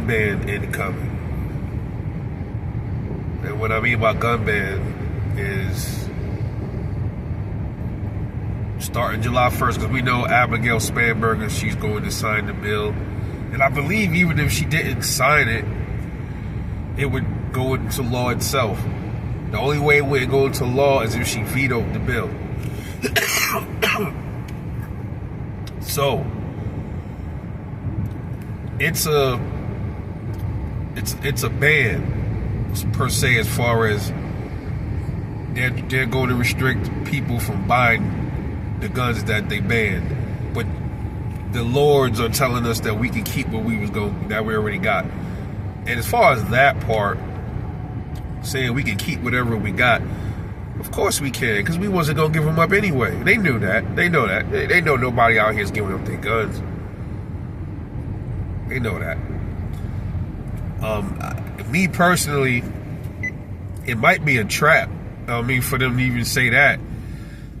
gun ban incoming. And what I mean by gun ban is starting July 1st, because we know Abigail Spanberger, she's going to sign the bill. And I believe even if she didn't sign it, it would go into law itself. The only way it would go into law is if she vetoed the bill. So it's a ban per se, as far as they're going to restrict people from buying the guns that they banned. But the lords are telling us that we can keep what we already got. And as far as that part, saying we can keep whatever we got, of course we can, because we wasn't going to give them up anyway. They knew that. They know that. They know nobody out here is giving up their guns. They know that. Me personally, it might be a trap. I mean, for them to even say that,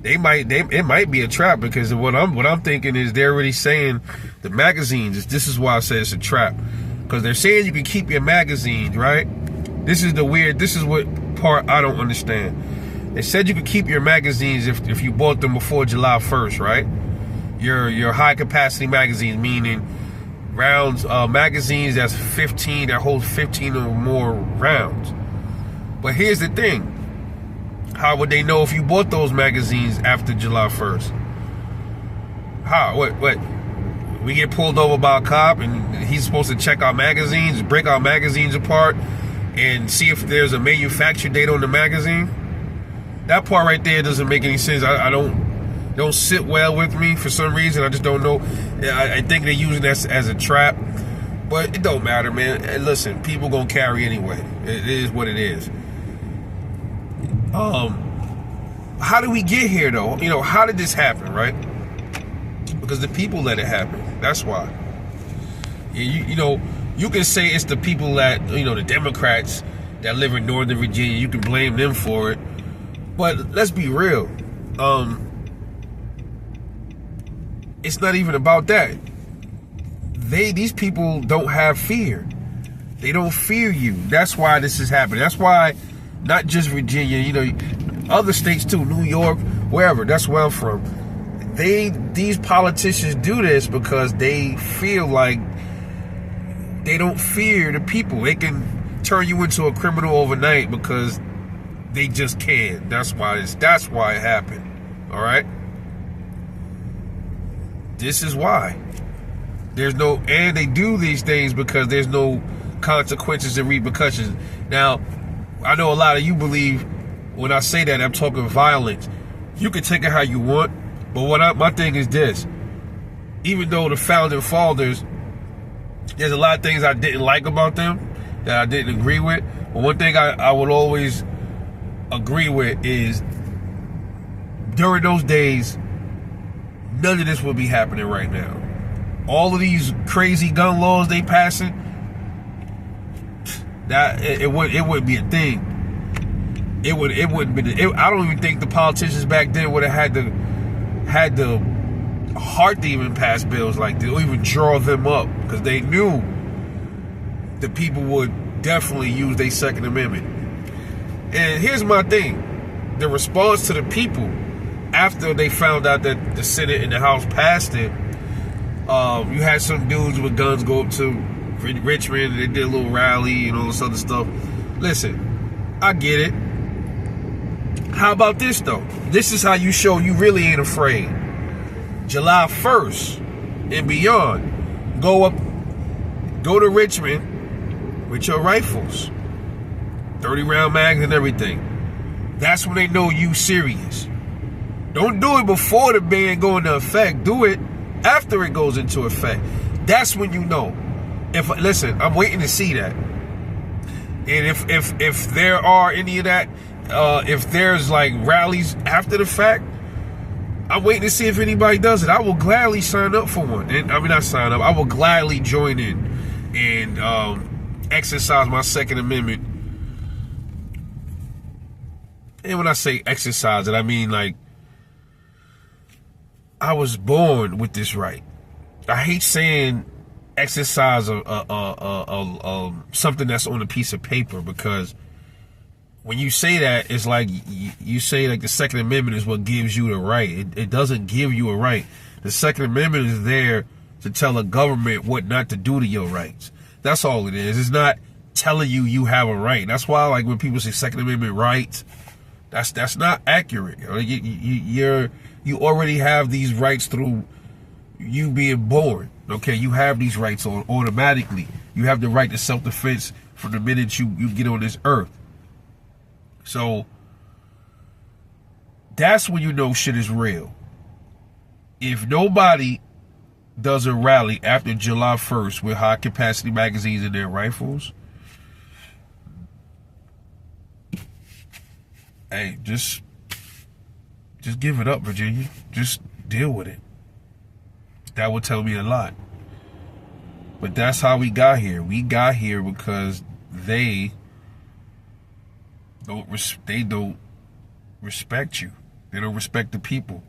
it might be a trap, because what I'm thinking is they're already saying the magazines. This is why I say it's a trap, because they're saying you can keep your magazines, right? This is what part I don't understand. They said you could keep your magazines if you bought them before July 1st, right? Your high capacity magazines, meaning rounds, magazines that hold 15 or more rounds. But here's the thing. How would they know if you bought those magazines after July 1st? How? What? We get pulled over by a cop and he's supposed to check our magazines, break our magazines apart, and see if there's a manufacture date on the magazine? That part right there doesn't make any sense. I don't sit well with me for some reason. I just don't know. I think they're using that as a trap, but it don't matter, man. And listen, people gonna carry anyway. It is what it is. How did we get here, though? You know, how did this happen, right? Because the people let it happen. That's why. You know, you can say it's the people that, you know, the Democrats that live in Northern Virginia. You can blame them for it. But let's be real. It's not even about that. These people don't have fear. They don't fear you. That's why this is happening. That's why not just Virginia, you know, other states too, New York, wherever. That's where I'm from. These politicians do this because they feel like they don't fear the people. They can turn you into a criminal overnight because they just can. That's why it happened. All right. This is why. And they do these things because there's no consequences and repercussions. Now, I know a lot of you believe when I say that I'm talking violence. You can take it how you want, but my thing is this. Even though the founding fathers, there's a lot of things I didn't like about them that I didn't agree with. But one thing I would always agree with is during those days, none of this would be happening right now. All of these crazy gun laws they passing, that it wouldn't be a thing. It wouldn't be. I don't even think the politicians back then would have had the heart to even pass bills like this, or even draw them up, because they knew the people would definitely use their Second Amendment. And here's my thing: the response to the people after they found out that the Senate and the House passed it, you had some dudes with guns go up to Richmond, they did a little rally and all this other stuff. Listen, I get it. How about this though? This is how you show you really ain't afraid. July 1st and beyond, go to Richmond with your rifles, 30-round mags and everything. That's when they know you serious. Don't do it before the ban go into effect. Do it after it goes into effect. That's when you know. Listen, I'm waiting to see that. And if there are any of that, if there's like rallies after the fact, I'm waiting to see if anybody does it. I will gladly sign up for one. And I mean, not sign up. I will gladly join in and exercise my Second Amendment. And when I say exercise it, I mean like I was born with this right. I hate saying exercise something that's on a piece of paper, because when you say that, it's like you say like the Second Amendment is what gives you the right. It doesn't give you a right. The Second Amendment is there to tell a government what not to do to your rights. That's all it is. It's not telling you you have a right. That's why, like, when people say Second Amendment rights, that's not accurate. You already have these rights through you being born. Okay, you have these rights automatically. You have the right to self-defense from the minute you get on this earth. So that's when you know shit is real. If nobody does a rally after July 1st with high capacity magazines in their rifles, hey, just give it up, Virginia. Just deal with it. That would tell me a lot. But that's how we got here. We got here because they don't respect you. They don't respect the people.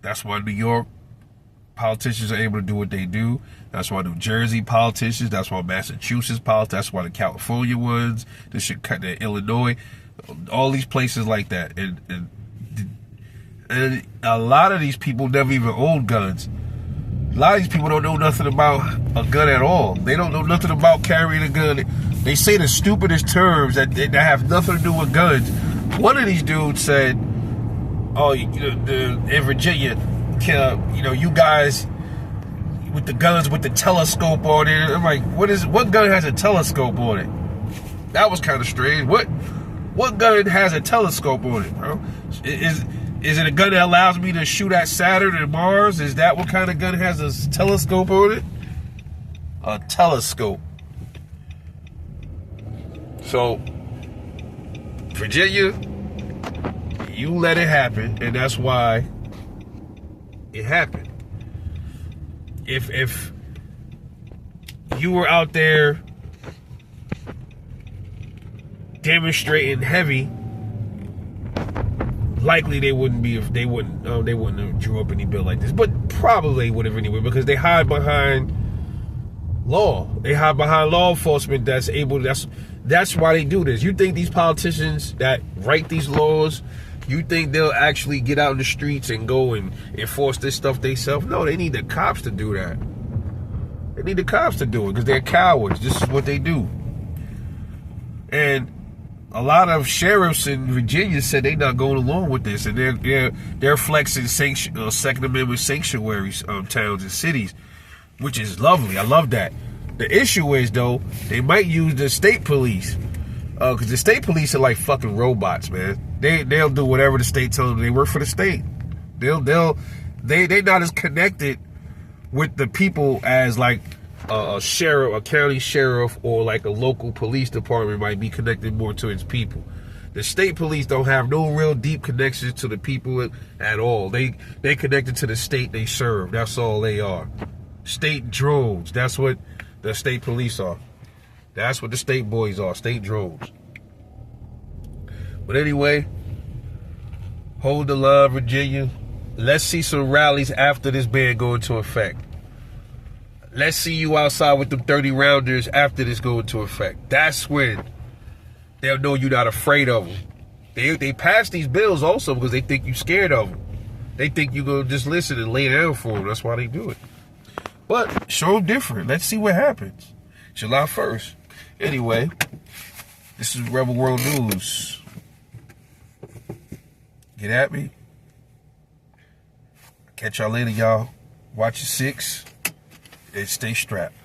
That's why New York politicians are able to do what they do. That's why New Jersey politicians, that's why Massachusetts politicians, that's why the California ones, the Illinois, all these places like that. And a lot of these people never even owned guns. A lot of these people don't know nothing about a gun at all. They don't know nothing about carrying a gun. They say the stupidest terms that have nothing to do with guns. One of these dudes said, "Oh, in Virginia, you guys with the guns with the telescope on it." I'm like, what gun has a telescope on it? That was kind of strange. What gun has a telescope on it, bro? Is it a gun that allows me to shoot at Saturn and Mars? Is that what kind of gun has a telescope on it? A telescope. So, Virginia, you let it happen, and that's why it happened. If you were out there demonstrating heavy, likely they wouldn't have drew up any bill like this, but probably would have anyway, because they hide behind law. They hide behind law enforcement that's why they do this. You think these politicians that write these laws, you think they'll actually get out in the streets and go and enforce this stuff themselves? No, they need the cops to do that. They need the cops to do it because they're cowards. This is what they do. And a lot of sheriffs in Virginia said they're not going along with this, and they're flexing Second Amendment sanctuaries, towns and cities, which is lovely. I love that. The issue is, though, they might use the state police, because the state police are like fucking robots, man. They'll do whatever the state tells them. They work for the state. They're not as connected with the people as like a sheriff, a county sheriff, or like a local police department might be connected more to its people. The state police don't have no real deep connections to the people at all. They connected to the state they serve. That's all they are. State drones. That's what the state police are. That's what the state boys are. State drones. But anyway, hold the line, Virginia. Let's see some rallies after this ban go into effect. Let's see you outside with them 30 rounders after this go into effect. That's when they'll know you're not afraid of them. They pass these bills also because they think you're scared of them. They think you're going to just listen and lay down for them. That's why they do it. But show them different. Let's see what happens. July 1st. Anyway, this is RebelWorld News. Get at me. Catch y'all later, y'all. Watch your six and stay strapped.